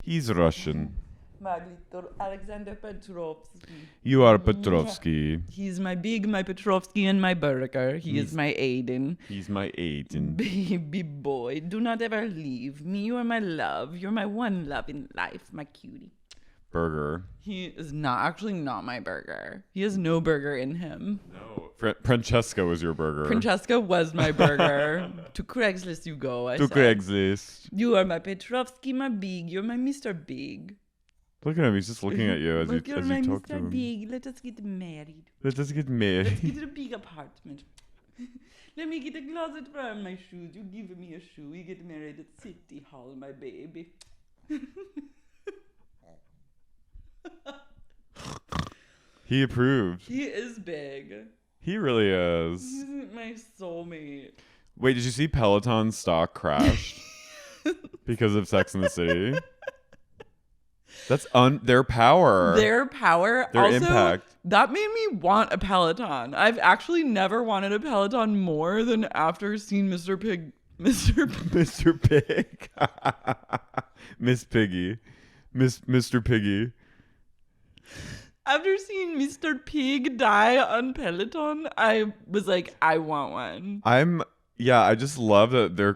He's Russian. My little Alexander Petrovsky. You are Petrovsky. He's my Petrovsky and my burger. He is my Aiden. He's my Aiden. Baby boy, do not ever leave me. You are my love. You're my one love in life, my cutie. Burger. He is not my burger. He has no burger in him. No. Francesca was your burger. Francesca was my burger. To Craigslist you go, I to said. Craigslist. You are my Petrovsky, my big. You're my Mr. Big. Look at him. He's just looking at you as you You're talk my to Mr. him. Big. Let us get married. Let us get married. Let's get a big apartment. Let me get a closet for my shoes. You give me a shoe. We get married at City Hall, my baby. He approved. He is big. He really is. He's my soulmate. Wait, did you see Peloton stock crashed because of Sex and the City? That's their power. Their power. Their also, impact. That made me want a Peloton. I've actually never wanted a Peloton more than after seeing Mr. Pig. Mr. Pig. Miss Piggy. Mr. Piggy. After seeing Mr. Pig die on Peloton, I was like, I want one. I just love that their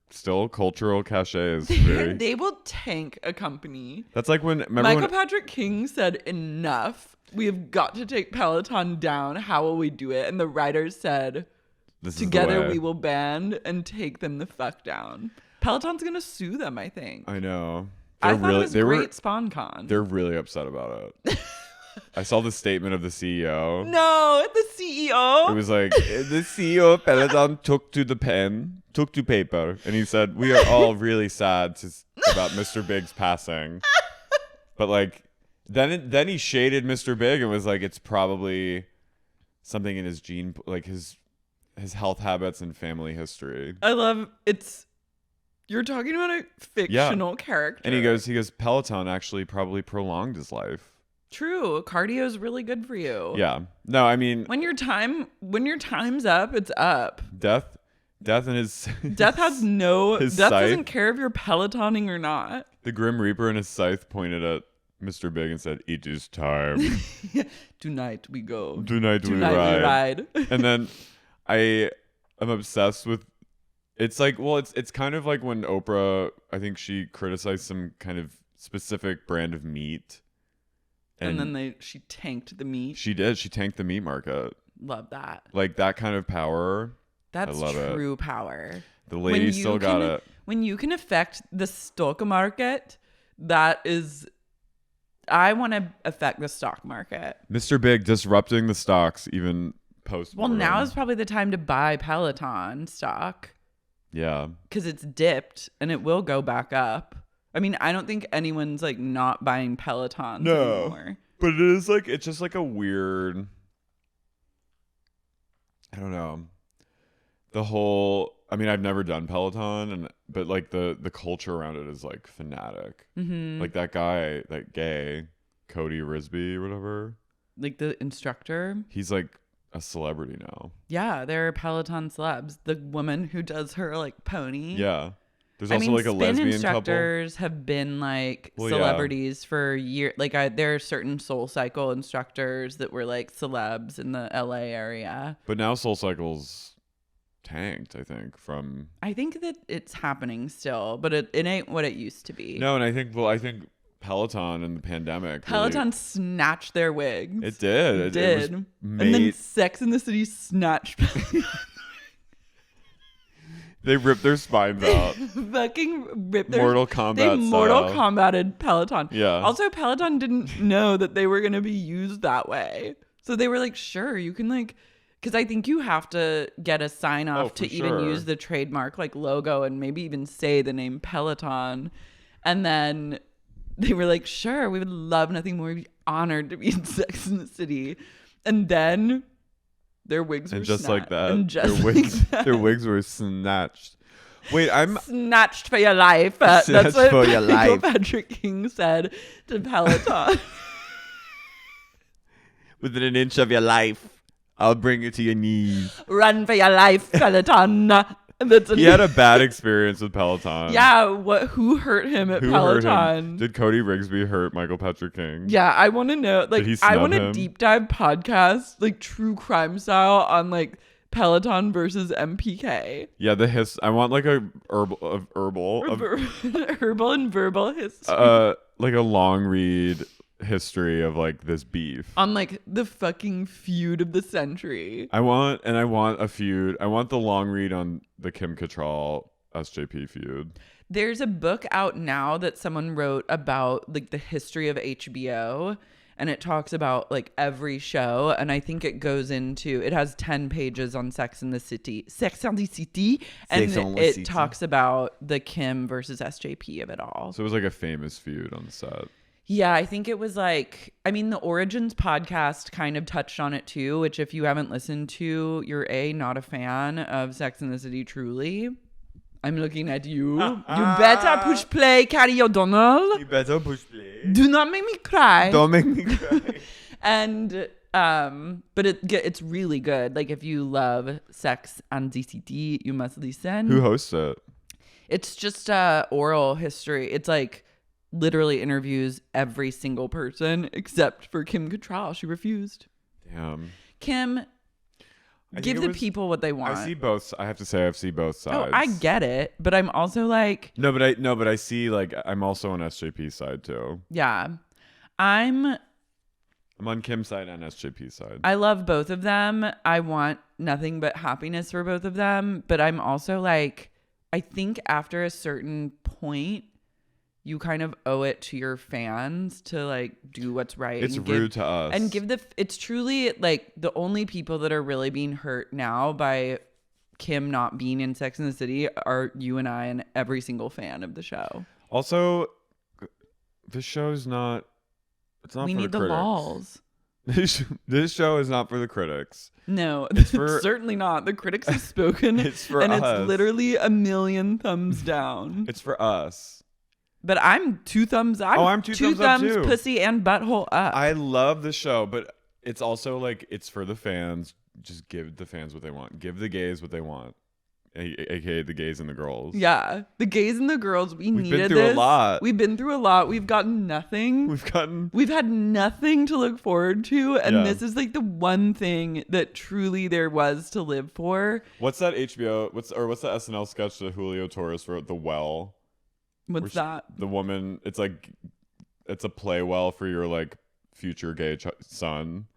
still cultural cachet is very... They will tank a company. That's like Michael Patrick King said, enough. We have got to take Peloton down. How will we do it? And the writers said, together we will band and take them the fuck down. Peloton's going to sue them, I think. I know. I thought it was great SpawnCon. They're really upset about it. I saw the statement of the CEO. No, the CEO? It was like, the CEO of Peloton took to paper, and he said, we are all really sad about Mr. Big's passing. But like, then he shaded Mr. Big and was like, it's probably something in his gene, like his health habits and family history. I love you're talking about a fictional character. And he goes, Peloton actually probably prolonged his life. True. Cardio is really good for you. Yeah. No, I mean, when your time's up, it's up. Death and his Death has no his Death scythe. Doesn't care if you're Pelotoning or not. The Grim Reaper and his scythe pointed at Mr. Big and said, "It is time. Tonight we go. Tonight we ride." And then I am obsessed with. It's like, well, it's kind of like when Oprah, I think she criticized some kind of specific brand of meat. And then she tanked the meat. She did. She tanked the meat market. Love that. Like that kind of power. That's I love true it. Power. The lady still got it. When you can affect the stock market, that is... I want to affect the stock market. Mr. Big disrupting the stocks even post. Well, now is probably the time to buy Peloton stock. Yeah. Because it's dipped and it will go back up. I mean, I don't think anyone's like not buying Pelotons anymore. But it is like, it's just like a weird, I don't know. The whole, I mean, I've never done Peloton, but like the culture around it is like fanatic. Mm-hmm. Like that guy, that gay, Cody Risby or whatever. Like the instructor. He's like a celebrity now. Yeah, they're Peloton celebs. The woman who does her like pony. Yeah. There's also like a lesbian spin instructors couple. Have been like celebrities for years. Like there are certain Soul Cycle instructors that were like celebs in the LA area. But now Soul Cycle's tanked, I think, from... I think that it's happening still, but it ain't what it used to be. No, and I think Peloton and the pandemic. Peloton really, snatched their wigs. It did. It did. And then Sex and the City snatched They ripped their spines out. Fucking ripped their... Mortal Kombat They Mortal style. Kombated Peloton. Yeah. Also, Peloton didn't know that they were going to be used that way. So they were like, sure, you can like... Because I think you have to get a sign off to even use the trademark like logo and maybe even say the name Peloton. And then they were like, sure, we would love nothing more. We'd be honored to be in Sex and the City. And then... Their wigs were just snatched. like that. And just like that. Their wigs were snatched. Wait, I'm snatched for your life. That's what for your life. Patrick King said to Peloton. Within an inch of your life, I'll bring you to your knees. Run for your life, Peloton. He had a bad experience with Peloton. Yeah, who hurt him at Peloton? Hurt him? Did Cody Rigsby hurt Michael Patrick King? Yeah, I want to know. Like, Did he snub I want him? a deep dive podcast, like true crime style, on like Peloton versus MPK. Yeah, I want like a herbal herbal and verbal history. Like a long read history of like this beef on like the fucking feud of the century. I want a feud. I want the long read on the Kim Cattrall SJP feud. There's a book out now that someone wrote about like the history of HBO, and it talks about like every show, and I think it has 10 pages on Sex and the City, and it talks about the Kim versus SJP of it all. So it was like a famous feud on the set. Yeah, I think it was like, I mean, the Origins podcast kind of touched on it too, which if you haven't listened to, you're not a fan of Sex and the City truly. I'm looking at you. You better push play, Carey O'Donnell. You better push play. Do not make me cry. Don't make me cry. And, but it's really good. Like, if you love Sex and the City, you must listen. Who hosts it? It's just oral history. It's like, literally interviews every single person except for Kim Cattrall. She refused. Damn. Kim, give the people what they want. I see both. I have to say, I've seen both sides. Oh, I get it, but I'm also like, but I see like I'm also on SJP side too. Yeah, I'm on Kim's side and SJP side. I love both of them. I want nothing but happiness for both of them, but I'm also like, I think after a certain point, you kind of owe it to your fans to like do what's right. It's rude to us. And it's truly like the only people that are really being hurt now by Kim not being in Sex and the City are you and I and every single fan of the show. Also, the show's not, it's not we for need the the critics. Laws. This show is not for the critics. No, it's certainly not. The critics have spoken. It's for and us. It's literally a million thumbs down. It's for us. But I'm 2 thumbs up. I'm two thumbs up too. Pussy and butthole up. I love the show, but it's also like it's for the fans. Just give the fans what they want. Give the gays what they want, aka the gays and the girls. Yeah, the gays and the girls. We've needed been through this. a lot. We've been through a lot. We've gotten nothing. We've had nothing to look forward to, and this is like the one thing that truly there was to live for. What's that HBO? What's the SNL sketch that Julio Torres wrote? The Well. What's that? The woman, it's like, it's a play well for your like future gay son,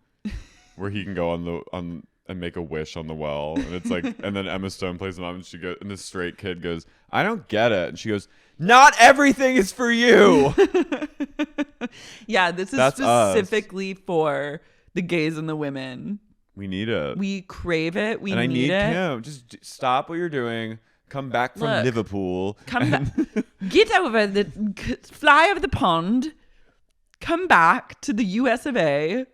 where he can go on and make a wish on the well, and it's like, and then Emma Stone plays the mom, and and this straight kid goes, "I don't get it," and she goes, "Not everything is for you." Yeah, this is specifically for the gays and the women. We need it. We crave it. We need it. And I need him. Just stop what you're doing. Come back from Liverpool. Come back. Get fly over the pond. Come back to the US of A.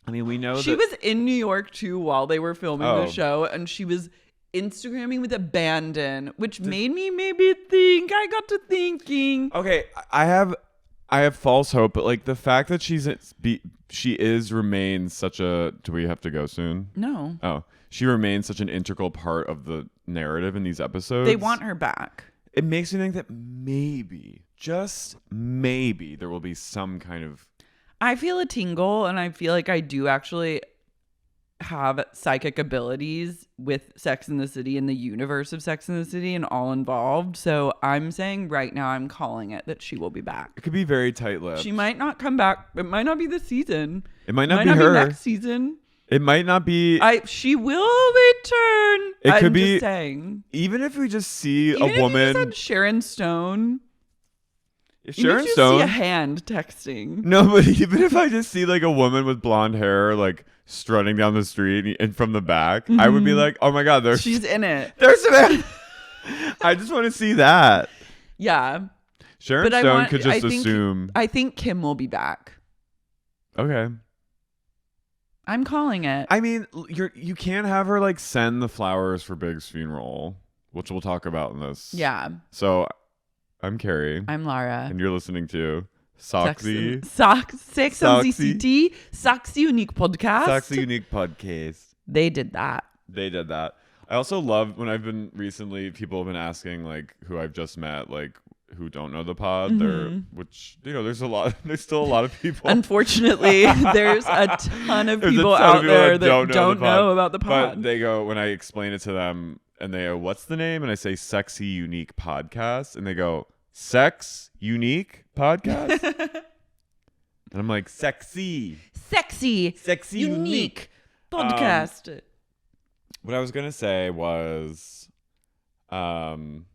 I mean, we know she was in New York too while they were filming the show, and she was Instagramming with abandon, which made me maybe think. I got to thinking. Okay, I have false hope, but like the fact that she remains such a. Do we have to go soon? No. Oh, she remains such an integral part of the narrative in these episodes. They want her back. It makes me think that maybe, just maybe, there will be some kind of. I feel a tingle, and I feel like I do actually have psychic abilities with Sex and the City and the universe of Sex and the City and all involved. So I'm saying right now, I'm calling it that she will be back. It could be very tight-lipped. She might not come back. It might not be this season. It might not be her. Next season. It might not be. She will return. It could be. Just saying. Even if we just see a woman. Even if you just had Sharon Stone. Sharon Stone. Stone. See a hand texting. No, but even if I just see like a woman with blonde hair, like strutting down the street and from the back, I would be like, oh my God, she's in it. There's Samantha. I just want to see that. Yeah. Sharon Stone could just assume. I think Kim will be back. Okay. I'm calling it. I mean, you can't have her like send the flowers for Big's funeral, which we'll talk about in this. Yeah. So I'm Carey. I'm Lara. And you're listening to Soxy. Sex and the City. Soxy Unique Podcast. Soxy Unique Podcast. They did that. I also love when I've been recently, people have been asking like who I've just met, like who don't know the pod. Which, you know, there's still a lot of people. Unfortunately, there's a ton of people out there that don't know about the pod. But they go, when I explain it to them and they go, what's the name? And I say Sexy Unique Podcast. And they go, Sex Unique Podcast? And I'm like, Sexy Unique Podcast. What I was going to say was, I'm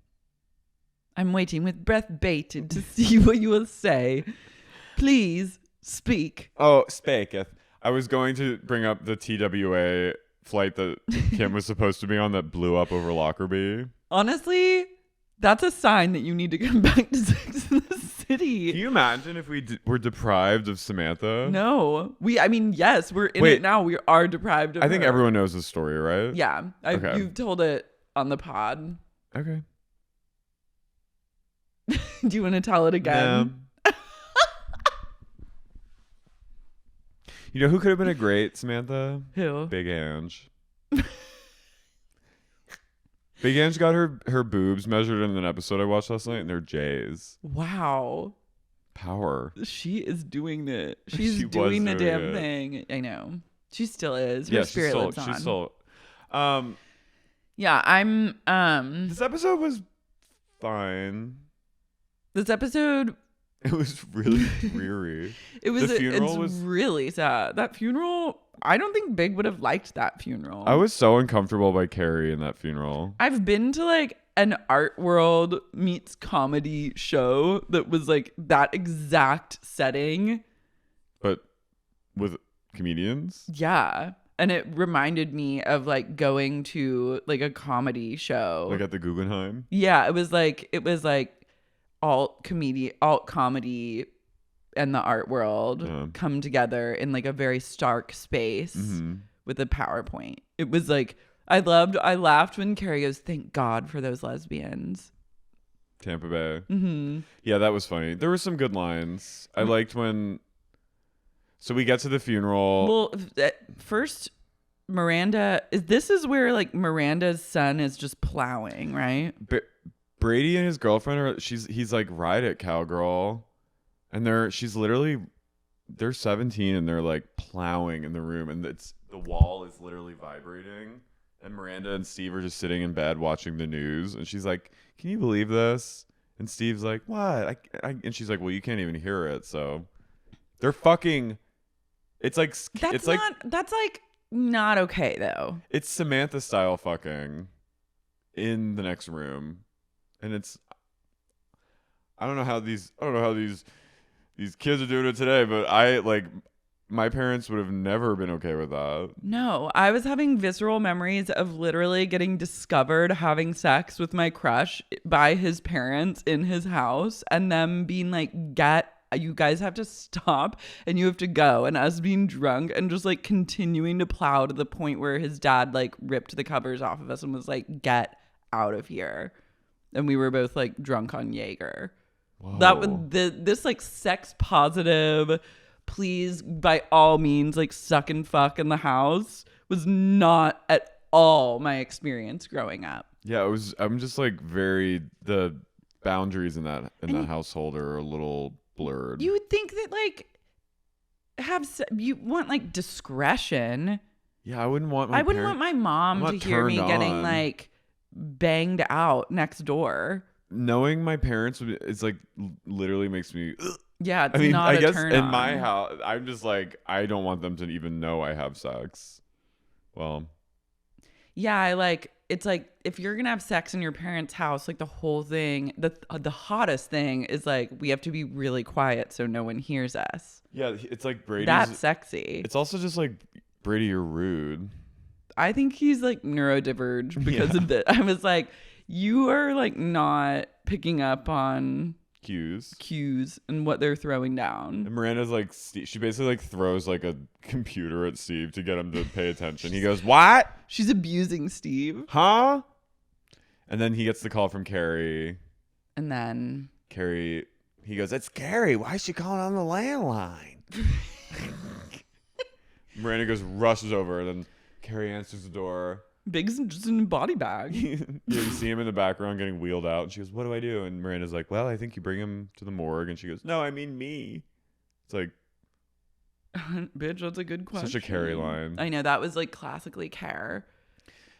waiting with breath bated to see what you will say. Please speak. Oh, speaketh. I was going to bring up the TWA flight that Kim was supposed to be on that blew up over Lockerbie. Honestly, that's a sign that you need to come back to Sex in the City. Can you imagine if we were deprived of Samantha? No. Yes, we're in it now. We are deprived of I think everyone knows the story, right? Yeah. Okay. You've told it on the pod. Okay. Do you want to tell it again? You know who could have been a great Samantha? Who? Big Ange. Big Ange got her boobs measured in an episode I watched last night, and they're J's. Wow. Power. She is doing it. She's doing the damn thing. I know. She still is. Her spirit lives on. She's still. Yeah, I'm. This episode was fine. This episode. It was really dreary. It's really sad. That funeral, I don't think Big would have liked that funeral. I was so uncomfortable by Carey in that funeral. I've been to like an art world meets comedy show that was like that exact setting. But with comedians? Yeah. And it reminded me of like going to like a comedy show. Like at the Guggenheim? Yeah. It was like alt comedy and the art world come together in like a very stark space with a PowerPoint. It was like I laughed when Carey goes, "Thank God for those lesbians." Tampa Bay. Yeah, that was funny. There were some good lines. I liked when. So we get to the funeral. Well, first, Miranda. This is where like Miranda's son is just plowing, right? Brady and his girlfriend he's like, ride it, cowgirl, and they're 17 and they're like plowing in the room, and the wall is literally vibrating, and Miranda and Steve are just sitting in bed watching the news, and she's like, "Can you believe this?" And Steve's like, "What?" And she's like, "Well, you can't even hear it." So they're fucking. It's like that's not okay though. It's Samantha style fucking in the next room. And I don't know how these kids are doing it today, but my parents would have never been okay with that. No, I was having visceral memories of literally getting discovered having sex with my crush by his parents in his house and them being like, you guys have to stop and you have to go. And us being drunk and just like continuing to plow to the point where his dad like ripped the covers off of us and was like, "Get out of here." And we were both like drunk on Jaeger. Whoa. That was this like sex positive, please by all means like suck and fuck in the house was not at all my experience growing up. Yeah, I'm just like the boundaries in that household are a little blurred. You would think that like you want like discretion. Yeah, I wouldn't want my mom to hear me getting like banged out next door. Knowing my parents it's like literally makes me yeah, it's not I guess turn in on. my house I'm just like, I don't want them to even know I have sex. Well, yeah, it's like if you're gonna have sex in your parents' house, like the whole thing, the hottest thing is like we have to be really quiet so no one hears us. Yeah, it's like Brady's. That's sexy. It's also just like, Brady, you're rude. I think he's like neurodiverged because of this. I was like, you are like not picking up on cues and what they're throwing down. And Miranda's like, she basically like throws like a computer at Steve to get him to pay attention. He goes, "What?" She's abusing Steve. Huh? And then he gets the call from Carey. And then Carey, he goes, "It's Carey. Why is she calling on the landline?" Miranda rushes over, and then Carey answers the door. Big's just in a body bag. You see him in the background getting wheeled out, and she goes, "What do I do?" And Miranda's like, "Well, I think you bring him to the morgue." And she goes, "No, I mean me." It's like, bitch, that's a good question. such a Carey line. I know, that was like classically Care.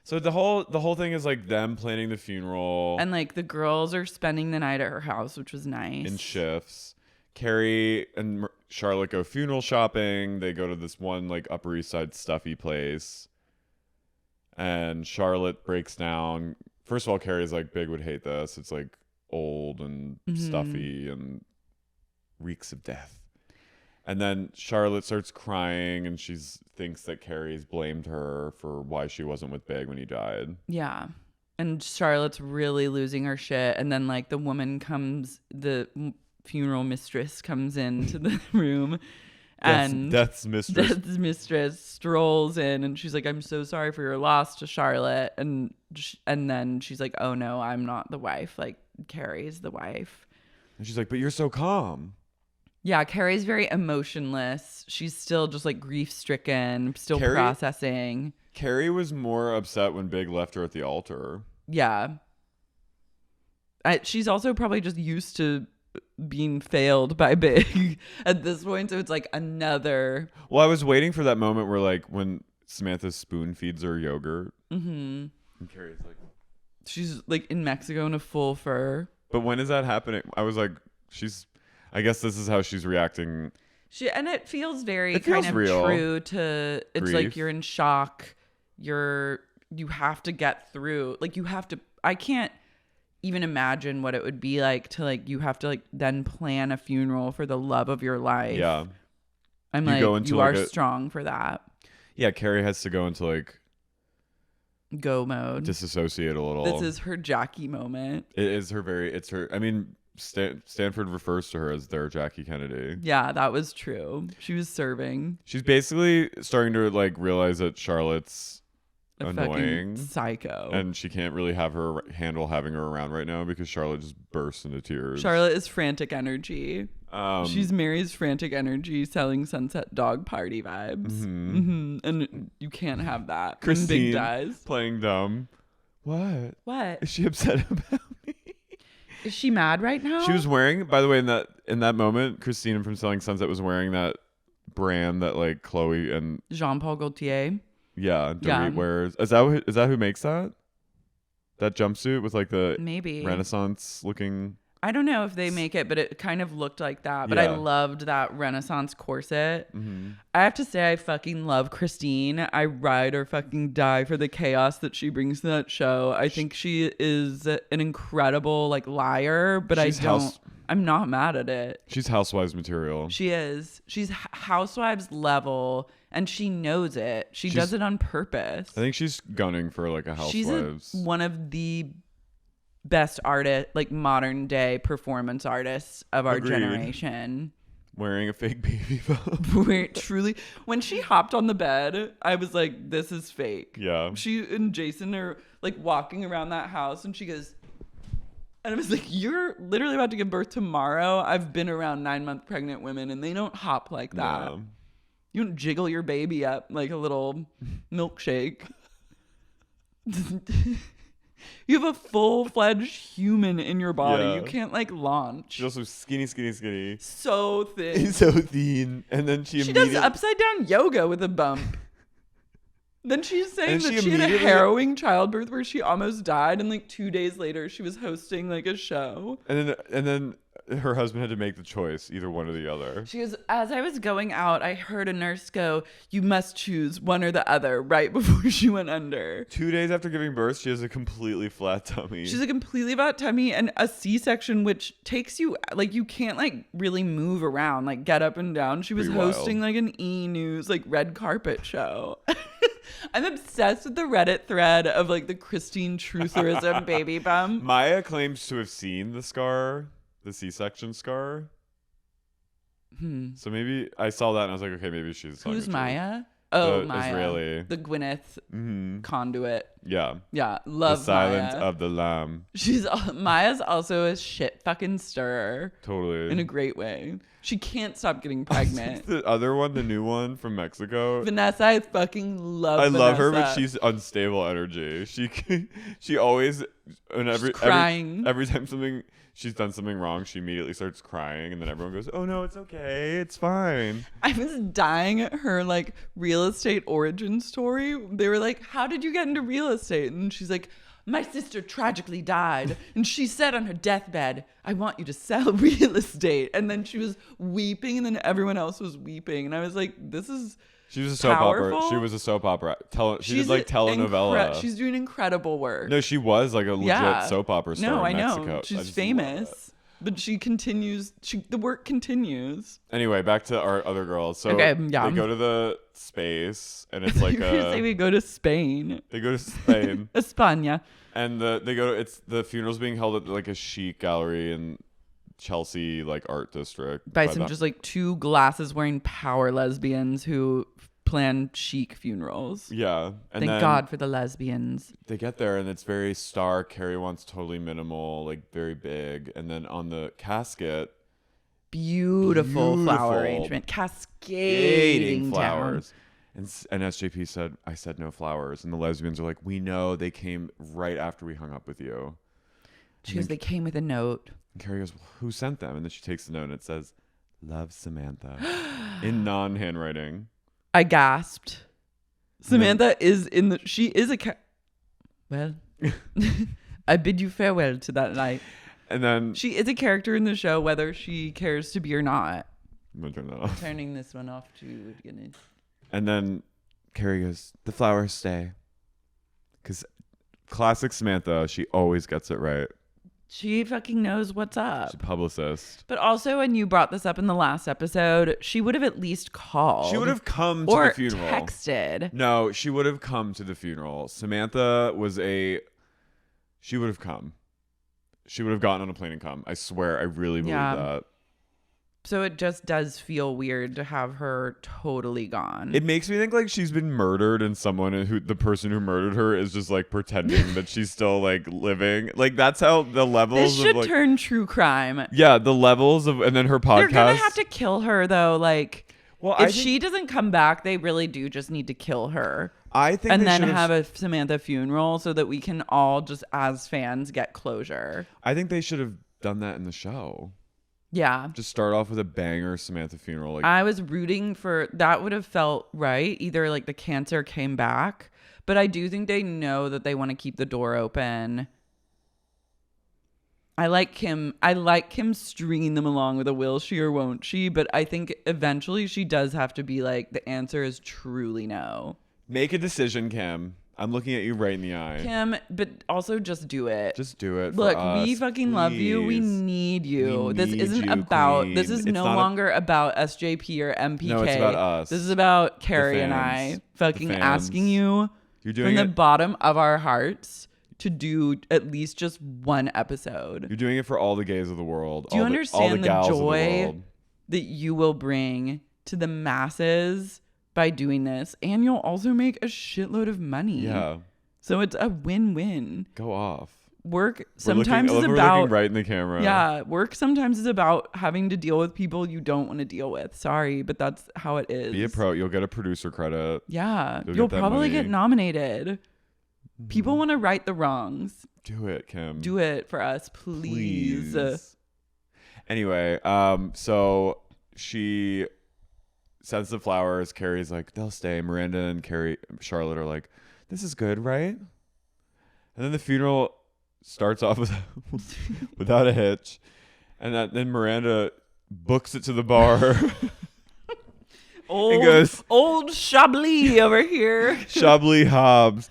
So the whole thing is like them planning the funeral, and like the girls are spending the night at her house, which was nice. in shifts. Carey and Charlotte go funeral shopping. They go to this one like Upper East Side stuffy place. And Charlotte breaks down. First of all, Carrie's like, Big would hate this. It's like old and stuffy and reeks of death. And then Charlotte starts crying, and she thinks that Carrie's blamed her for why she wasn't with Big when he died. Yeah. And Charlotte's really losing her shit. And then like the funeral mistress comes into the room. And Death's mistress strolls in, and she's like, "I'm so sorry for your loss," to Charlotte, and then she's like, "Oh no, I'm not the wife. Like Carrie's the wife." And she's like, "But you're so calm." Yeah, Carrie's very emotionless. She's still just like grief stricken, still processing. Carrie was more upset when Big left her at the altar. Yeah, she's also probably just used to being failed by Big at this point, so it's like another. Well, I was waiting for that moment where like when Samantha spoon feeds her yogurt, and Carrie's like, she's like in Mexico in a full fur. But when is that happening? I was like, I guess this is how she's reacting. And it feels very kind of real. true to. It's Grief. like you're in shock. You have to get through. Like you have to. I can't even imagine what it would be like to like you have to like then plan a funeral for the love of your life. Yeah, I'm you are strong for that. Yeah, Carrie has to go into like go mode, disassociate a little. This is her Jackie moment. It is her it's her. I mean, Stanford refers to her as their Jackie Kennedy. Yeah, that was true. She was serving. She's basically starting to like realize that Charlotte's annoying psycho, and she can't really handle having her around right now because Charlotte just bursts into tears. Charlotte is frantic energy. She's Mary's frantic energy selling Sunset Dog Party vibes. And you can't have that. Christine Big dies playing dumb. What is she upset about me? Is she mad right now? She was wearing, by the way, in that moment, Christine from Selling Sunset was wearing that brand that like Chloe and Jean-Paul Gaultier. Yeah, Dorit wears. Is that who makes that? That jumpsuit with like the maybe Renaissance looking. I don't know if they make it, but it kind of looked like that. But I loved that Renaissance corset. I have to say, I fucking love Christine. I ride or fucking die for the chaos that she brings to that show. I think she is an incredible like liar, but I'm not mad at it. She's Housewives material. She is. She's Housewives level, and she knows it. She does it on purpose. I think she's gunning for like a Housewives. She's one of the best artist, like modern day performance artists of our generation. Wearing a fake baby bump. Truly, when she hopped on the bed, I was like, "This is fake." Yeah. She and Jason are like walking around that house, and she goes. And I was like, "You're literally about to give birth tomorrow." I've been around 9-month pregnant women, and they don't hop like that. Yeah. You don't jiggle your baby up like a little milkshake. You have a full-fledged human in your body. Yeah. You can't like launch. She's also skinny. So thin. So thin. And then she does upside down yoga with a bump. Then she's saying that she had a harrowing childbirth where she almost died, and like 2 days later she was hosting like a show. And then her husband had to make the choice, either one or the other. She goes, "As I was going out, I heard a nurse go, 'You must choose one or the other,' right before she went under." 2 days after giving birth, she has a completely flat tummy. She's a completely flat tummy and a C-section, which takes you, like, you can't, like, really move around, like, get up and down. She was hosting, like, an E-News, like, red carpet show. I'm obsessed with the Reddit thread of, like, the Christine Trutherism baby bump. Maya claims to have seen the scar, the C-section scar. So maybe I saw that and I was like, okay, maybe she's... Who's Maya? Oh, Maya. Israeli. The Gwyneth conduit. Yeah. Yeah, love The silence Maya. of the lamb. Maya's also a shit fucking stirrer. Totally. In a great way. She can't stop getting pregnant. The other one, the new one from Mexico. Vanessa, I fucking love I Vanessa. love her, but she's unstable energy. She always, and every time she's done something wrong, she immediately starts crying, and then everyone goes, "Oh no, it's okay, it's fine." I was dying at her like real estate origin story. They were like, "How did you get into real estate?" And she's like, "My sister tragically died, and she said on her deathbed, 'I want you to sell real estate.'" And then she was weeping, and then everyone else was weeping, and I was like, "This is." She was a soap powerful. opera. She was a soap opera. She did like telenovela. She's doing incredible work. No, she was like a legit soap opera star in Mexico. No, she's famous. But she continues. The work continues. Anyway, back to our other girls. So they go to the space, and it's like say we go to Spain. They go to Spain, España, and it's the funeral's being held at like a chic gallery in Chelsea, like art district, by some just like two glasses wearing power lesbians who plan chic funerals. Yeah, and thank God for the lesbians. They get there and it's very stark. Carrie wants totally minimal, like very big, and then on the casket, beautiful flower arrangement, cascading flowers. And SJP said, "I said no flowers," and the lesbians are like, "We know they came right after we hung up with you." She goes, "They came with a note." And Carrie goes, "Well, who sent them?" And then she takes the note and it says, "Love, Samantha," in non-handwriting. I gasped. Samantha is in the. She is a. Well, I bid you farewell to that night. And then she is a character in the show, whether she cares to be or not. I'm gonna turn that off. Turning this one off too. And then Carrie goes, "The flowers stay," because classic Samantha, she always gets it right. She fucking knows what's up. She's a publicist. But also, when you brought this up in the last episode, she would have at least called. She would have come to the funeral. Or texted. No, she would have come to the funeral. Samantha she would have come. She would have gotten on a plane and come. I swear, I really believe that. So it just does feel weird to have her totally gone. It makes me think like she's been murdered and the person who murdered her is just like pretending that she's still like living. Like that's how the levels this should of like, turn true crime. Yeah, the levels of, and then her podcast. They're gonna have to kill her though. Like, well, if she doesn't come back, they really do just need to kill her. I think, and then have a Samantha funeral so that we can all just as fans get closure. I think they should have done that in the show. Yeah. Just start off with a banger Samantha funeral. Like, I was rooting for that. Would have felt right. Either like the cancer came back, but I do think they know that they want to keep the door open. I like Kim stringing them along with a will she or won't she, but I think eventually she does have to be like, the answer is truly no. Make a decision, Kim. I'm looking at you right in the eye. Kim, but also just do it. Just do it. Look, for us, we fucking please. love you. We need you. This is no longer about SJP or MPK. No, it's about us. This is about Carrie and I fucking asking you from the bottom of our hearts to do at least just one episode. You're doing it for all the gays of the world. Do you understand the joy that you will bring to the masses by doing this? And you'll also make a shitload of money. Yeah. So it's a win-win. Go off. Work sometimes is we're about looking right in the camera. Yeah, work sometimes is about having to deal with people you don't want to deal with. Sorry, but that's how it is. Be a pro. You'll get a producer credit. Yeah, you'll probably get nominated. People want to right the wrongs. Do it, Kim. Do it for us, please. Anyway, so she sends the flowers. Carrie's like, they'll stay. Miranda and Charlotte are like, this is good, right? And then the funeral starts off without a hitch. And then Miranda books it to the bar. Old Chablis over here. Chablis Hobbes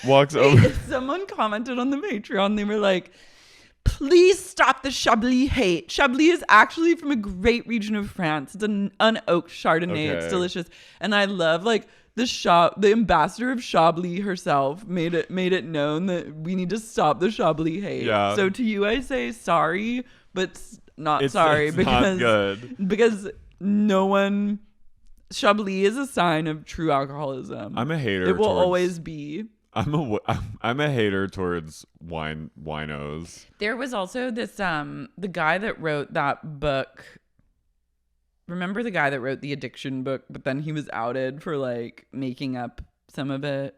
walks over. Someone commented on the Patreon. They were like, please stop the Chablis hate. Chablis is actually from a great region of France. It's an unoaked Chardonnay. Okay. It's delicious. And I love like the ambassador of Chablis herself made it known that we need to stop the Chablis hate. Yeah. So to you, I say sorry, but it's sorry because not good. Because no one. Chablis is a sign of true alcoholism. I'm a hater. It will always be. I'm a hater towards winos. There was also this the guy that wrote that book. Remember the guy that wrote the addiction book, but then he was outed for like making up some of it.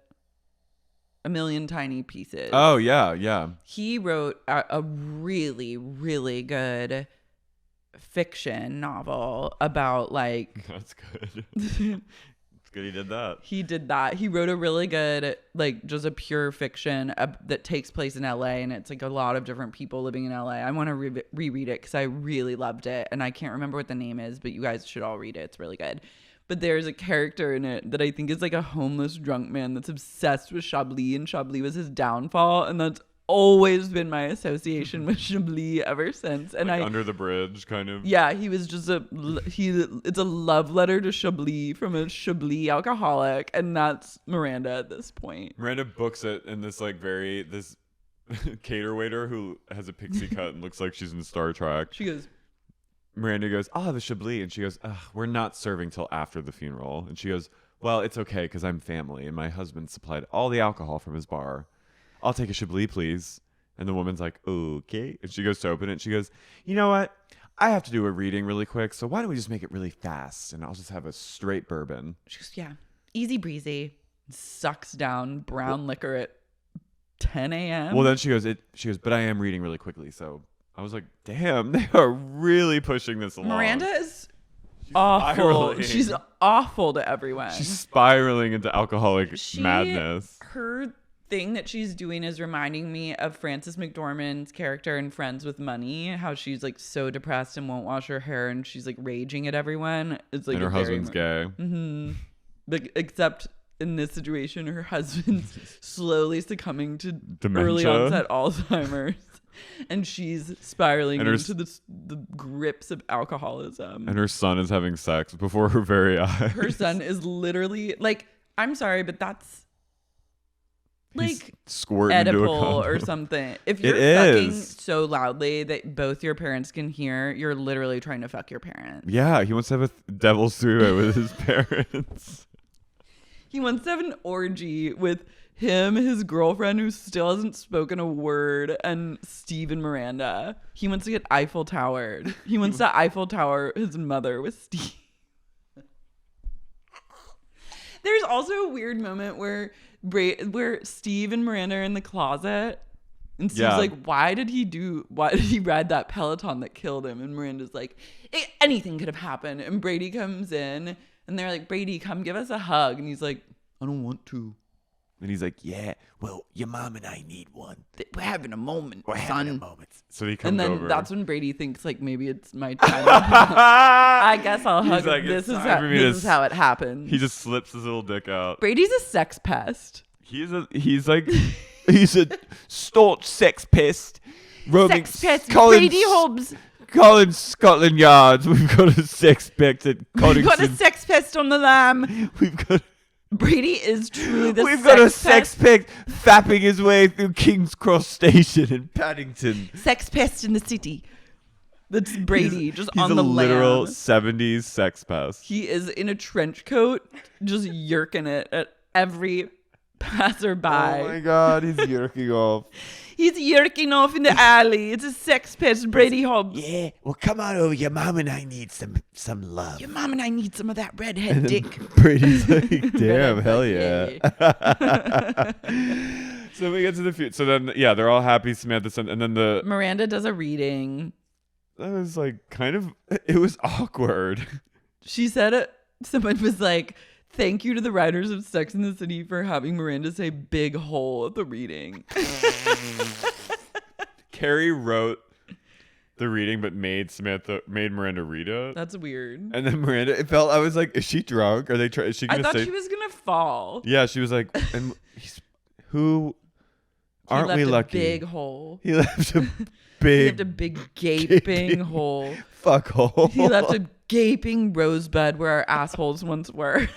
A Million Tiny Pieces. Oh yeah. He wrote a really, really good fiction novel about like. That's good. It's good he did that. He did that. He wrote a really good, like, just a pure fiction that takes place in LA, and it's like a lot of different people living in LA. I want to reread it because I really loved it, and I can't remember what the name is, but you guys should all read it. It's really good. But there's a character in it that I think is like a homeless drunk man that's obsessed with Chablis, and Chablis was his downfall, and that's always been my association with Chablis ever since. And like under the bridge kind of. Yeah, he was just it's a love letter to Chablis from a Chablis alcoholic, and that's Miranda at this point. Miranda books it in this like this cater waiter who has a pixie cut and looks like she's in Star Trek. Miranda goes, I'll have a Chablis, and she goes, we're not serving till after the funeral. And she goes, well, it's okay because I'm family and my husband supplied all the alcohol from his bar. I'll take a Chablis, please. And the woman's like, okay. And she goes to open it. And she goes, you know what? I have to do a reading really quick. So why don't we just make it really fast? And I'll just have a straight bourbon. She goes, yeah, easy breezy. Sucks down brown liquor at 10 a.m. Well, then she goes, but I am reading really quickly. So I was like, damn, they are really pushing this along. Miranda is awful. She's awful to everyone. She's spiraling into alcoholic madness. Her thing that she's doing is reminding me of Frances McDormand's character in Friends with Money, how she's like so depressed and won't wash her hair, and she's like raging at everyone. It's like, and her husband's gay. Mm-hmm. But except in this situation, her husband's slowly succumbing to dementia. Early onset Alzheimer's, and she's spiraling into the grips of alcoholism. And her son is having sex before her very eyes. Her son is literally like, I'm sorry, but that's like squirting edible into a condom or something. If you're fucking so loudly that both your parents can hear, you're literally trying to fuck your parents. Yeah, he wants to have a devil's three-way with his parents. He wants to have an orgy with him, his girlfriend who still hasn't spoken a word, and Steve and Miranda. He wants to get Eiffel Towered. He wants to Eiffel Tower his mother with Steve. There's also a weird moment where Steve and Miranda are in the closet, and Steve's like, why did he ride that Peloton that killed him? And Miranda's like, anything could have happened. And Brady comes in, and they're like, Brady, come give us a hug. And he's like, I don't want to. And he's like, yeah, well, your mom and I need one. We're having a moment, having a moment. So he comes over. And then over. That's when Brady thinks, like, maybe it's my time. I guess I'll hug him. Like, this is how it happens. He just slips his little dick out. Brady's a sex pest. He's a staunch sex pest. Sex pest. Brady Hobbes. Calling Scotland Yard. We've got a sex pest at Coddington. We've got a sex pest on the lam. We've got... Brady is truly the We've got a sex pest fapping his way through King's Cross Station in Paddington. Sex pest in the city. That's Brady, just on the lam. He's a literal 70s sex pest. He is in a trench coat, just yerking it at every passerby. Oh my God, he's yerking off. He's yerking off in the alley. It's a sex pest, Brady Hobbes. Yeah, well, come on over. Your mom and I need some love. Your mom and I need some of that redhead dick. Brady's like, damn, hell yeah. So we get to the future. So then, yeah, they're all happy. Samantha, and then Miranda does a reading. That was like it was awkward. She said someone was like, thank you to the writers of Sex and the City for having Miranda say big hole at the reading. Carey wrote the reading but made Miranda read it. That's weird. And then Miranda, I was like, is she drunk? Are they is she gonna I thought she was gonna fall. Yeah, she was like, and aren't we lucky? He left a big hole. He left a big gaping hole. Fuck hole. He left a gaping rosebud where our assholes once were.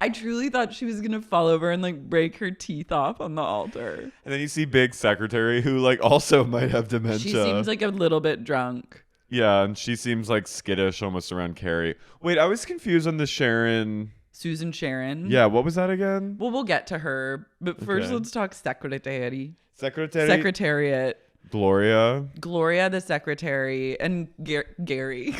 I truly thought she was gonna fall over and like break her teeth off on the altar. And then you see Big Secretary, who like also might have dementia. She seems like a little bit drunk. Yeah, and she seems like skittish almost around Carey. Wait, I was confused on the Sharon. Susan Sharon. Yeah, what was that again? Well, we'll get to her, but first Okay. let's talk secretary. Secretary. Secretariat. Gloria. Gloria, the secretary, and Gary.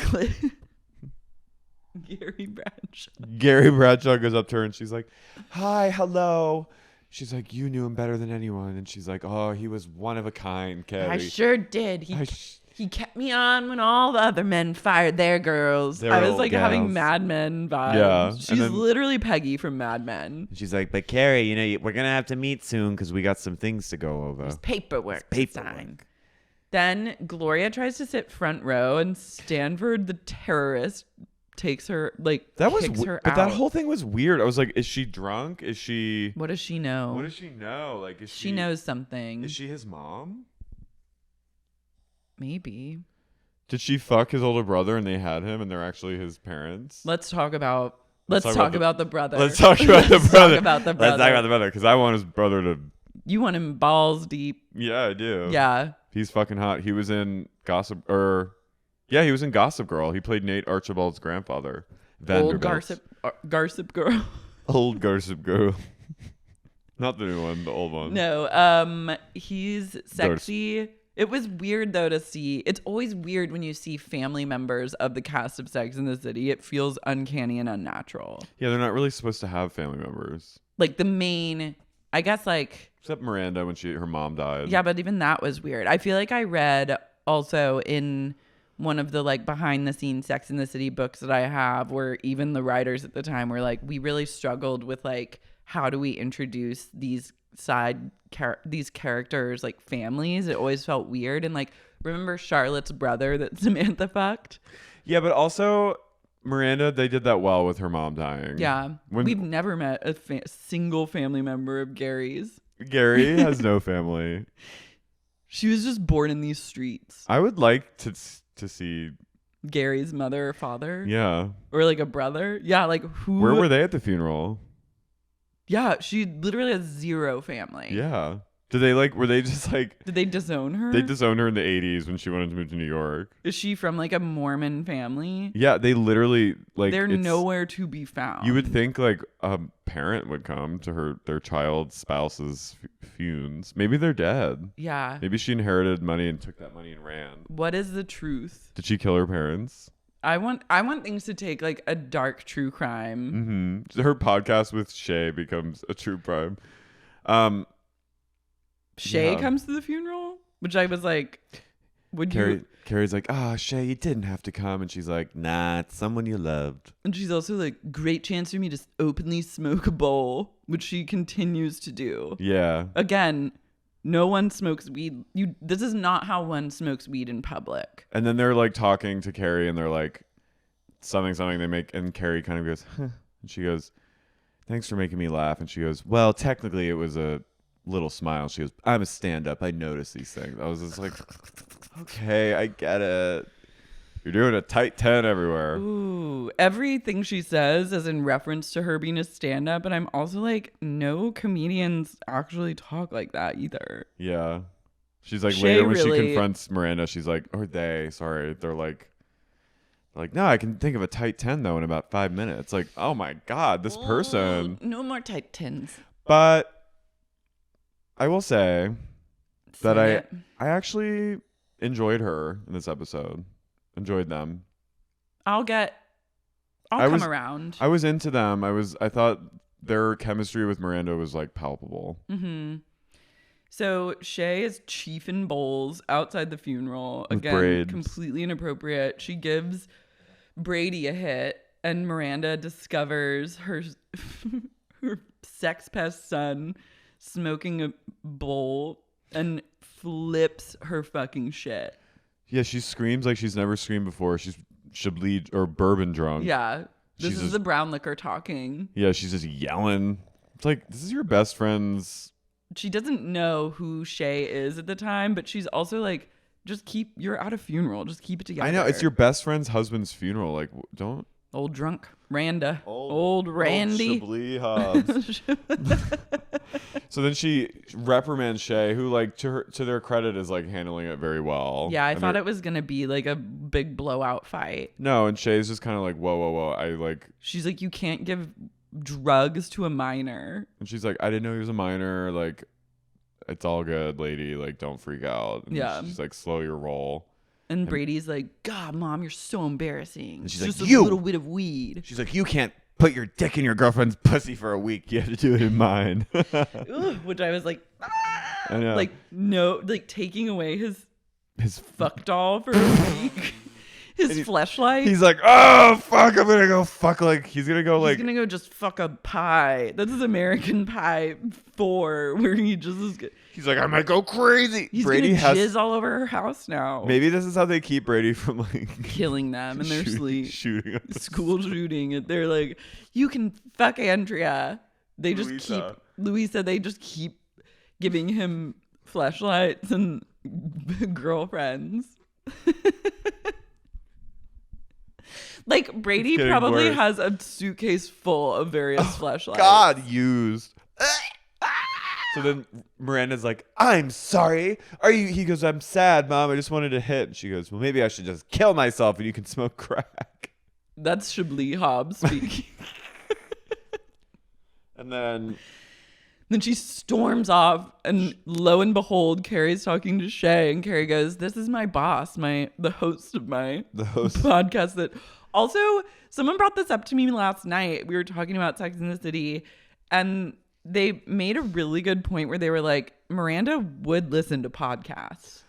Gary Bradshaw. Gary Bradshaw goes up to her and she's like, "Hi, hello." She's like, "You knew him better than anyone." And she's like, "Oh, he was one of a kind, Carey." I sure did. He kept me on when all the other men fired their girls. I was like having Mad Men vibes. Yeah. She's literally Peggy from Mad Men. She's like, but Carey, you know, we're going to have to meet soon because we got some things to go over. Paperwork. Then Gloria tries to sit front row and Stanford, the terrorist, takes her, like, That was kicks her but out. that whole thing was weird. I was like, is she drunk? Is she What does she know? What does she know? Like, is she knows something. Is she his mom? Maybe. Did she fuck his older brother and they had him and they're actually his parents? Let's talk about the brother. Let's talk about the brother. Let's talk about the brother Because I want his brother to. You want him balls deep. Yeah, I do. Yeah. He's fucking hot. He was in Gossip he was in Gossip Girl. He played Nate Archibald's grandfather. Old Gossip Girl. Old Gossip Girl. Not the new one, the old one. No, he's sexy. It was weird though to see. It's always weird when you see family members of the cast of Sex and the City. It feels uncanny and unnatural. Yeah, they're not really supposed to have family members. Like the main, I guess, like except Miranda when her mom died. Yeah, but even that was weird. I feel like I read also in one of the like behind the scenes Sex and the City books that I have, where even the writers at the time were like, we really struggled with like, how do we introduce these these characters like families? It always felt weird. And like, remember Charlotte's brother that Samantha fucked? Yeah, but also Miranda, they did that well with her mom dying. Yeah. We've never met a single family member of Gary's. Gary has no family. She was just born in these streets. I would like to see Gary's mother or father. Yeah. Or like a brother. Yeah, like who? Where were they at the funeral? Yeah, she literally has zero family. Yeah. Were they just like... Did they disown her? They disowned her in the 80s when she wanted to move to New York. Is she from like a Mormon family? Yeah, they literally like... They're nowhere to be found. You would think like a parent would come to their child's spouse's funes. Maybe they're dead. Yeah. Maybe she inherited money and took that money and ran. What is the truth? Did she kill her parents? I want things to take like a dark true crime. Mm-hmm. Her podcast with Shay becomes a true crime. Shay comes to the funeral, which I was like, Carrie's like, Shay, you didn't have to come. And she's like, nah, it's someone you loved. And she's also like, great chance for me to openly smoke a bowl, which she continues to do. Yeah. Again, no one smokes weed. This is not how one smokes weed in public. And then they're like talking to Carrie and they're like, something they make. And Carrie kind of goes, huh. And she goes, thanks for making me laugh. And she goes, well, technically it was a little smile. She goes, I'm a stand-up. I notice these things. I was just like, okay, I get it. You're doing a tight 10 everywhere. Ooh, everything she says is in reference to her being a stand-up, and I'm also like, no comedians actually talk like that either. Yeah. She's like, Shay later when really... she confronts Miranda, she's like, they're like, no, I can think of a tight 10 though in about 5 minutes. Like, oh my God, this person. No more tight 10s. But I will say that I actually enjoyed her in this episode. Enjoyed them. I'll come around. I was into them. I thought their chemistry with Miranda was like palpable. Mm-hmm. So Shay is chiefing bowls outside the funeral. With Again, braids. Completely inappropriate. She gives Brady a hit, and Miranda discovers her sex pest son smoking a bowl and flips her fucking shit. Yeah, she screams like she's never screamed before. She's Chablis or bourbon drunk. Yeah. This She's is the brown liquor talking. Yeah, she's just yelling. It's like, this is your best friend's. She doesn't know who Shay is at the time, but she's also like, you're at a funeral. Just keep it together. I know, it's your best friend's husband's funeral. Like, don't. Old drunk Randa. Old Randy. Chablis Hobbes. So then she reprimands Shay, who like to their credit is like handling it very well. Yeah, I thought it was gonna be like a big blowout fight. No, and Shay's just kind of like, whoa. She's like, you can't give drugs to a minor. And she's like, I didn't know he was a minor. Like, it's all good, lady. Like, don't freak out. And she's like, slow your roll. And Brady's like, God, Mom, you're so embarrassing. And she's it's like, just a little bit of weed. She's like, you can't put your dick in your girlfriend's pussy for a week. You have to do it in mine. Which I was like, I know. like, no, like taking away his fuck doll for a week. His fleshlight. He's like, oh, fuck, I'm going to go fuck. Like, he's going to go like. He's going to go just fuck a pie. That's his American Pie 4, where he just is. He's like, I might go crazy. He's going to jizz all over her house now. Maybe this is how they keep Brady from like. Killing them in their sleep. Shooting up. School shooting. And they're like, you can fuck Andrea. They just Louisa, they just keep giving him fleshlights and girlfriends. Like, Brady probably has a suitcase full of various fleshlights. God, used. So then Miranda's like, I'm sorry. He goes, I'm sad, Mom. I just wanted to hit. And she goes, well, maybe I should just kill myself and you can smoke crack. That's Chablis Hobbes speaking. And then she storms off, and lo and behold, Carrie's talking to Shay, and Carrie goes, this is my boss, the host of my podcast. That also, someone brought this up to me last night. We were talking about Sex in the City, and they made a really good point where they were like, Miranda would listen to podcasts.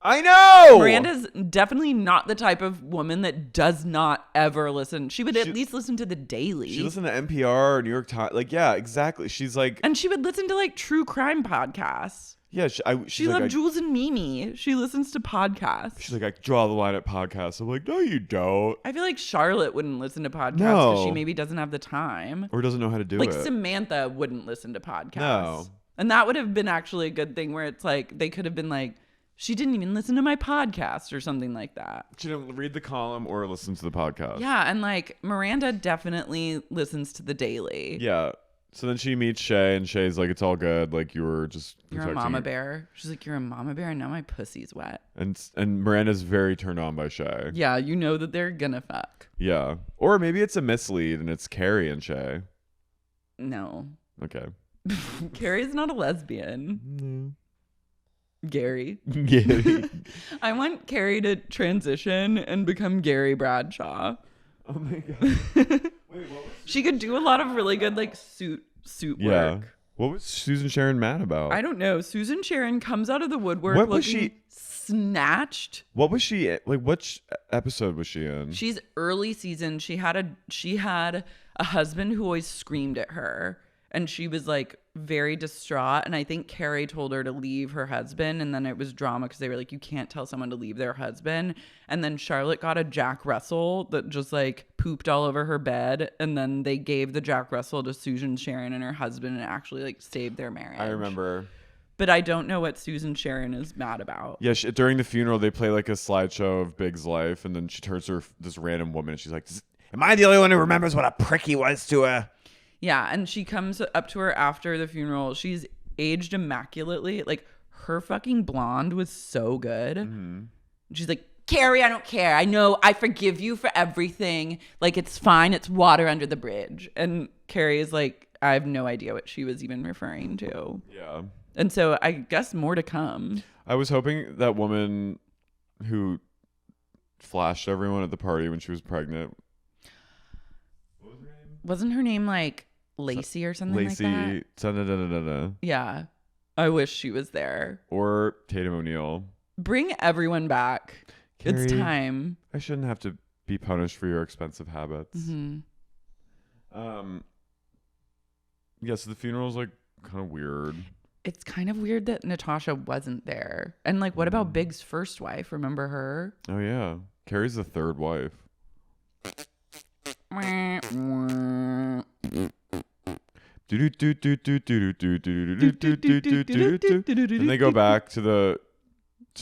I know! Miranda's definitely not the type of woman that does not ever listen. She would at least listen to The Daily. She listened to NPR, New York Times. Like, yeah, exactly. She's like... And she would listen to, like, true crime podcasts. Yeah, she loved Jules and Mimi. She listens to podcasts. She's like, I draw the line at podcasts. I'm like, no, you don't. I feel like Charlotte wouldn't listen to podcasts because she maybe doesn't have the time. Or doesn't know how to do it. Like, Samantha wouldn't listen to podcasts. No. And that would have been actually a good thing where it's like, they could have been like, she didn't even listen to my podcast or something like that. She didn't read the column or listen to the podcast. Yeah, and like Miranda definitely listens to The Daily. Yeah. So then she meets Shay, and Shay's like, it's all good. Like, you're a mama bear. She's like, you're a mama bear, and now my pussy's wet. And Miranda's very turned on by Shay. Yeah, you know that they're gonna fuck. Yeah. Or maybe it's a mislead, and it's Carrie and Shay. No. Okay. Carrie's not a lesbian. No. Gary. Gary. I want Carrie to transition and become Gary Bradshaw. Oh my god. Wait, what was she could do a lot of really good like suit work. What was Susan Sharon mad about? I don't know. Susan Sharon comes out of the woodwork looking snatched. What was she like? Which episode was she in? She's early season. She had a husband who always screamed at her. And she was like very distraught. And I think Carrie told her to leave her husband. And then it was drama because they were like, you can't tell someone to leave their husband. And then Charlotte got a Jack Russell that just like pooped all over her bed. And then they gave the Jack Russell to Susan Sharon and her husband and actually like saved their marriage. I remember. But I don't know what Susan Sharon is mad about. Yeah, during the funeral, they play like a slideshow of Big's life. And then she turns to this random woman and she's like, am I the only one who remembers what a prick he was to her? Yeah, and she comes up to her after the funeral. She's aged immaculately. Like, her fucking blonde was so good. Mm-hmm. She's like, Carrie, I don't care. I know. I forgive you for everything. Like, it's fine. It's water under the bridge. And Carrie is like, I have no idea what she was even referring to. Yeah. And so I guess more to come. I was hoping that woman who flashed everyone at the party when she was pregnant. What was her name? Wasn't her name like Lacey or something like that? Lacey. Yeah. I wish she was there. Or Tatum O'Neal. Bring everyone back. Carrie, it's time. I shouldn't have to be punished for your expensive habits. Mm-hmm. Yeah, so the funeral's like kind of weird. It's kind of weird that Natasha wasn't there. And like, what about Big's first wife? Remember her? Oh yeah. Carrie's the third wife. And they go back to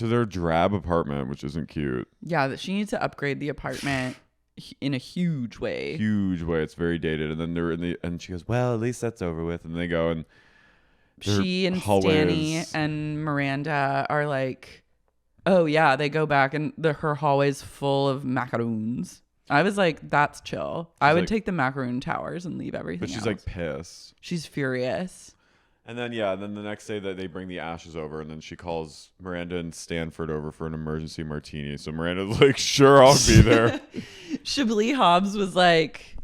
their drab apartment, which isn't cute. Yeah, she needs to upgrade the apartment in a huge way. It's very dated. And then and she goes, well, at least that's over with. And they go and she and Stanny and Miranda are like, oh yeah, they go back and her hallway's full of macaroons. I was like, that's chill. I would like, take the macaroon towers and leave everything but she's else. like pissed. She's furious. And then then the next day that they bring the ashes over, and then she calls Miranda and Stanford over for an emergency martini. So Miranda's like, sure, I'll be there. Chablis Hobbes was like,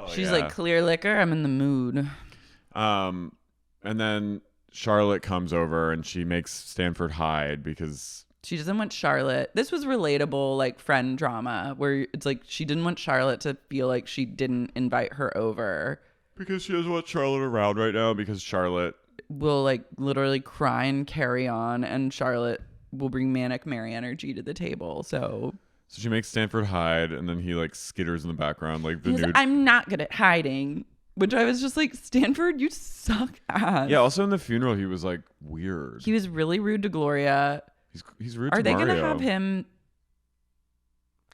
she's like, clear liquor, I'm in the mood. And then Charlotte comes over and she makes Stanford hide because she doesn't want Charlotte. This was relatable, like, friend drama where it's like she didn't want Charlotte to feel like she didn't invite her over. Because she doesn't want Charlotte around right now because Charlotte will like literally cry and carry on, and Charlotte will bring manic Mary energy to the table. So she makes Stanford hide, and then he like skitters in the background like the nude. I'm not good at hiding, which I was just like, Stanford, you suck ass. Yeah. Also in the funeral, he was like weird. He was really rude to Gloria. He's rude. Are to they Mario. gonna have him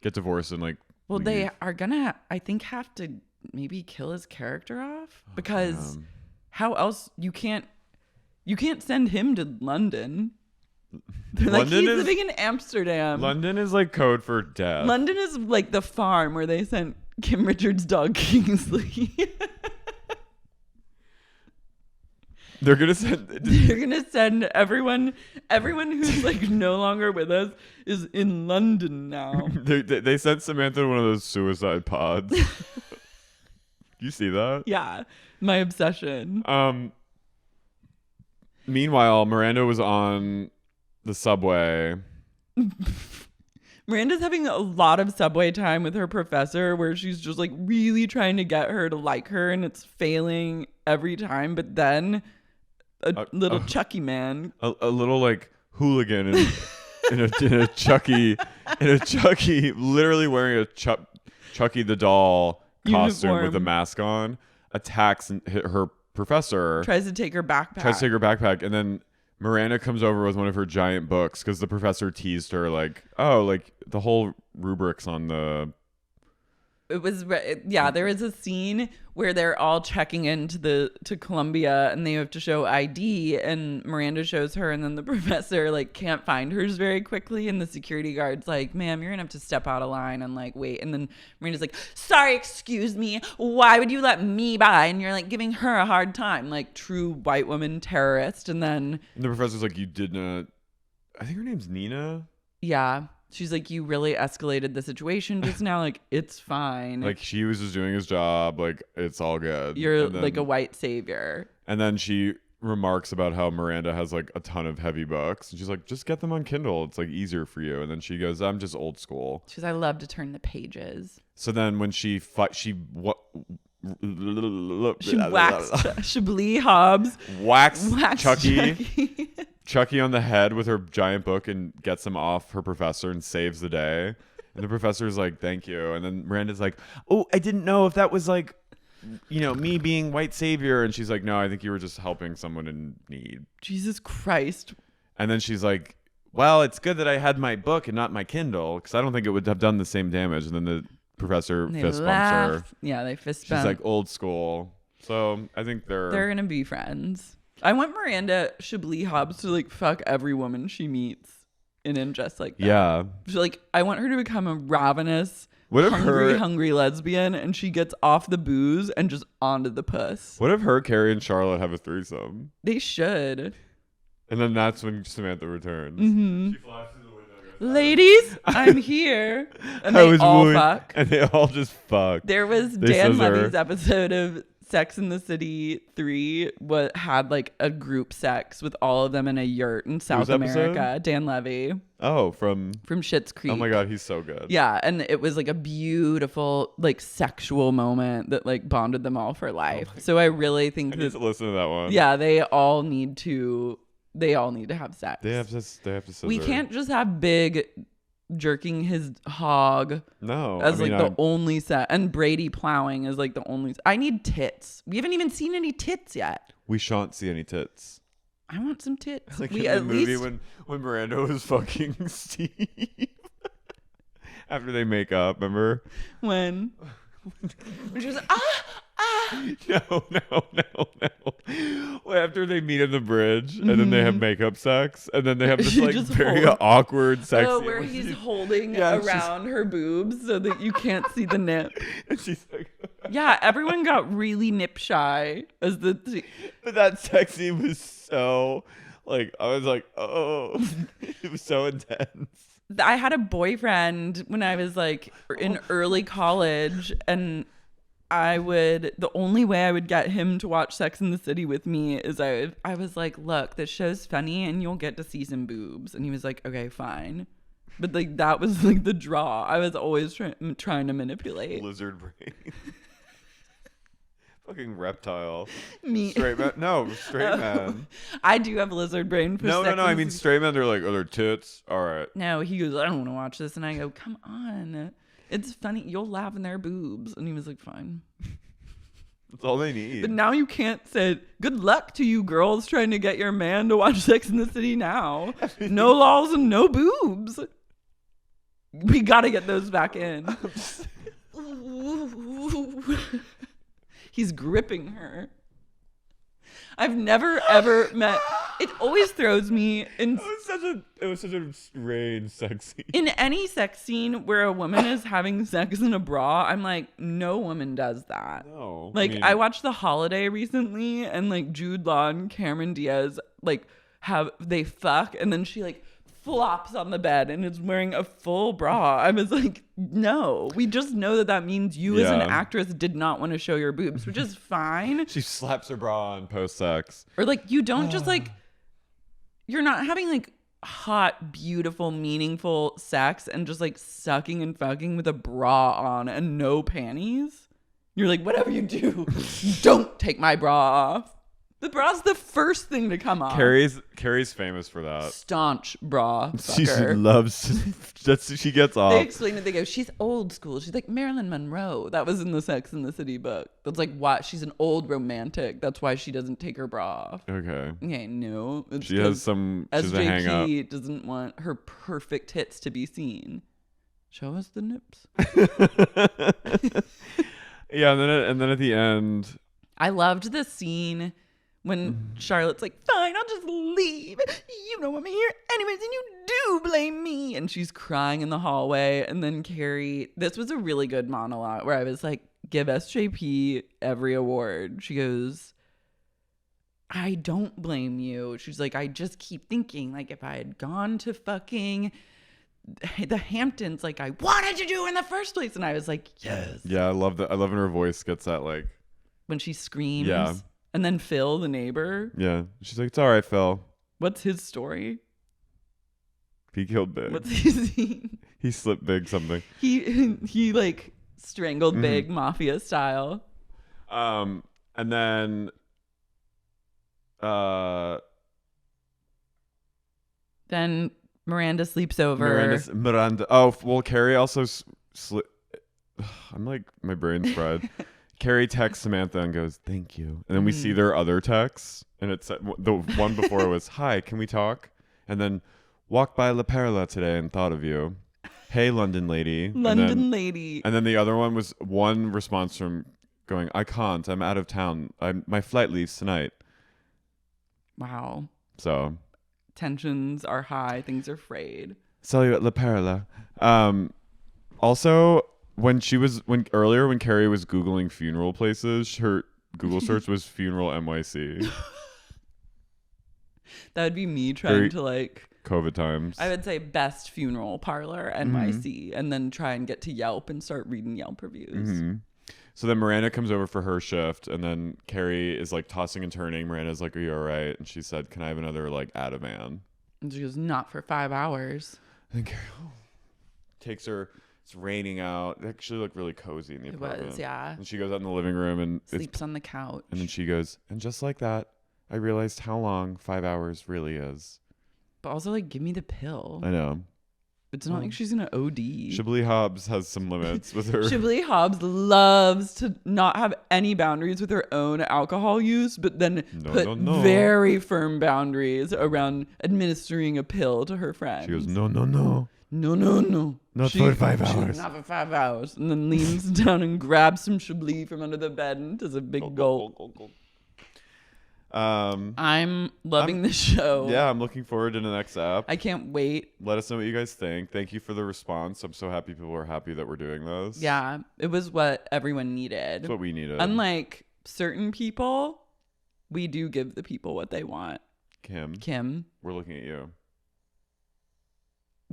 get divorced and like? Well, leave? they are gonna, I think, have to maybe kill his character off because how else you can't send him to London. They're like, he's living in Amsterdam. London is like code for death. London is like the farm where they sent Kim Richards' dog Kingsley. They're gonna send everyone who's like no longer with us is in London now. they sent Samantha one of those suicide pods. You see that? Yeah, my obsession. Meanwhile, Miranda was on the subway. Miranda's having a lot of subway time with her professor where she's just like really trying to get her to like her, and it's failing every time. But then a little Chucky man, a little like hooligan in a Chucky literally wearing a Chucky the doll costume uniform with a mask on, attacks her professor, tries to take her backpack, and then Miranda comes over with one of her giant books because the professor teased her like, oh, like the whole rubrics on the. It was there is a scene where they're all checking into to Columbia and they have to show ID, and Miranda shows her, and then the professor like can't find hers very quickly, and the security guard's like, ma'am, you're gonna have to step out of line and like wait, and then Miranda's like, sorry, excuse me, why would you let me by? And you're like giving her a hard time, like true white woman terrorist. And then the professor's like, you did not, I think her name's Nina. Yeah. She's like, you really escalated the situation just now. Like, it's fine. Like, she was just doing his job. Like, it's all good. You're like a white savior. And then she remarks about how Miranda has like a ton of heavy books. And she's like, just get them on Kindle. It's like easier for you. And then she goes, I'm just old school. She's I love to turn the pages. So then when she waxed Chablis Hobbes. Waxed Chucky on the head with her giant book and gets him off her professor and saves the day. And the professor's like, thank you. And then Miranda's like, oh, I didn't know if that was like, you know, me being white savior. And she's like, no, I think you were just helping someone in need. Jesus Christ. And then she's like, well, it's good that I had my book and not my Kindle because I don't think it would have done the same damage. And then the professor fist bumps her. Yeah, they fist bump. She's like old school. So I think they're going to be friends. I want Miranda Chablis Hobbes to like fuck every woman she meets in Ingest like that. Yeah. She's like, I want her to become a ravenous, hungry lesbian, and she gets off the booze and just onto the puss. What if her, Carey, and Charlotte have a threesome? They should. And then that's when Samantha returns. Mm-hmm. She flies through the window. Ladies, I'm here. And they all fuck. And they all just fuck. There was Dan Levy's episode of Sex in the City 3 had like a group sex with all of them in a yurt in South America. Episode? Dan Levy. Oh, from Schitt's Creek. Oh my God, he's so good. Yeah, and it was like a beautiful like sexual moment that like bonded them all for life. So I really think I need to listen to that one. Yeah, they all need to have sex. They have to scissor. We can't just have Big jerking his hog the only set, and Brady plowing is like the only. I need tits. We haven't even seen any tits yet. We shan't see any tits. I want some tits. Like in the movie when Miranda was fucking Steve after they make up, remember? When she was like, No. Well, after they meet in the bridge, and then they have makeup sex, and then they have this She like just very holds- awkward sex. Oh, scene where where he's she- holding Yeah, and she's- around her boobs so that you can't see the nip. and she's like, Yeah, everyone got really nip shy as the. but that sex scene was so like I was like, oh, it was so intense. I had a boyfriend when I was like in early college, and the only way I would get him to watch Sex in the City with me is I was like, look, this show's funny and you'll get to see some boobs. And he was like, okay, fine. But like that was like the draw. I was always trying to manipulate. Lizard brain. Fucking reptile. Me. Straight man. No, straight man. I do have lizard brain for No. Sex I and mean, the City. straight men, they're like, oh, they're tits. All right. No, he goes, I don't want to watch this. And I go, come on. It's funny. You'll laugh in their boobs. And he was like, fine. That's all they need. But now you can't say, good luck to you girls trying to get your man to watch Sex in the City now. No laws and no boobs. We got to get those back in. He's gripping her. I've never ever met. It always throws me in It was such a strange sex scene. in any sex scene where a woman is having sex in a bra. I'm like, no woman does that. No. Like mean, I watched The Holiday recently, and like Jude Law and Cameron Diaz like they fuck, and then she like flops on the bed and is wearing a full bra. I was like, no, we just know that means you as an Yeah. actress did not want to show your boobs, which is fine. she slaps her bra on post sex. Or like you don't just like, you're not having like hot, beautiful, meaningful sex and just like sucking and fucking with a bra on and no panties. You're like, whatever you do, don't take my bra off. The bra's the first thing to come off. Carrie's famous for that. Staunch bra She fucker. loves. She gets They off. explain it. They go, she's old school. She's like Marilyn Monroe. That was in the Sex and the City book. That's like why she's an old romantic. That's why she doesn't take her bra off. Okay. Okay, no. It's She has 'cause some. She has a hang up. SJP doesn't want her perfect tits to be seen. Show us the nips. Yeah, and then at the end, I loved the scene when Charlotte's like, fine, I'll just leave. You don't want me here anyways, and you do blame me. And she's crying in the hallway. And then Carrie, this was a really good monologue where I was like, give SJP every award. She goes, I don't blame you. She's like, I just keep thinking, like, if I had gone to fucking the Hamptons like I wanted to do in the first place. And I was like, yes. yeah, I love that. I love when her voice gets that like. When she screams. Yeah. And then Phil, the neighbor, Yeah, she's like, it's all right, Phil. what's his story? He killed Big. What's his He slipped Big something. he like strangled Mm-hmm. Big mafia style. And then Then Miranda sleeps over. Miranda. Oh, well, Carrie also I'm like, my brain's fried. Carrie texts Samantha and goes, thank you. And then we see their other texts. And it's the one before was, hi, can we talk? And then, walked by La Perla today and thought of you. Hey, London lady. London lady. And then the other one was one response from going, I can't. I'm out of town. My flight leaves tonight. Wow. So. Tensions are high. Things are frayed. Saw you at La Perla. Also, when Carrie was Googling funeral places, her Google search was funeral NYC. That would be me trying Very to like, COVID times. I would say best funeral parlor NYC and then try and get to Yelp and start reading Yelp reviews. So then Miranda comes over for her shift, and then Carrie is like tossing and turning. Miranda's like, are you all right? And she said, can I have another like Ativan? And she goes, not for 5 hours. And then Carrie takes her. It's raining out. It actually looked really cozy in the apartment. It was, yeah. And she goes out in the living room and Sleeps on the couch. and then she goes, and just like that, I realized how long 5 hours really is. But also, like, give me the pill. I know. It's not like she's gonna OD. Chablis Hobbes has some limits with her. Chablis Hobbes loves to not have any boundaries with her own alcohol use, but then put very firm boundaries around administering a pill to her friends. She goes, no. No. Not for 5 She hours. not for 5 hours. And then leans down and grabs some Chablis from under the bed and does a big gulp. I'm loving the show. Yeah, I'm looking forward to the next app. I can't wait. Let us know what you guys think. Thank you for the response. I'm so happy people are happy that we're doing those. Yeah, it was what everyone needed. It's what we needed. Unlike certain people, we do give the people what they want. Kim, we're looking at you.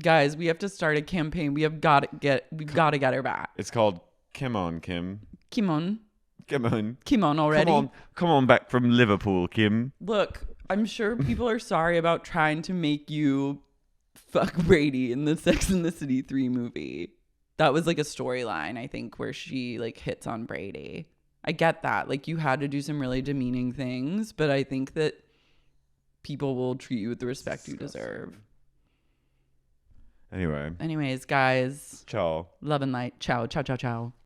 Guys, we have to start a campaign. We've got to get her back. It's called Kim on Kim. Kim on already. Come on back from Liverpool, Kim. Look, I'm sure people are sorry about trying to make you fuck Brady in the Sex and the City 3 movie. That was like a storyline, I think, where she like hits on Brady. I get that. Like, you had to do some really demeaning things, but I think that people will treat you with the respect you deserve. Anyways, guys. ciao. Love and light. Ciao.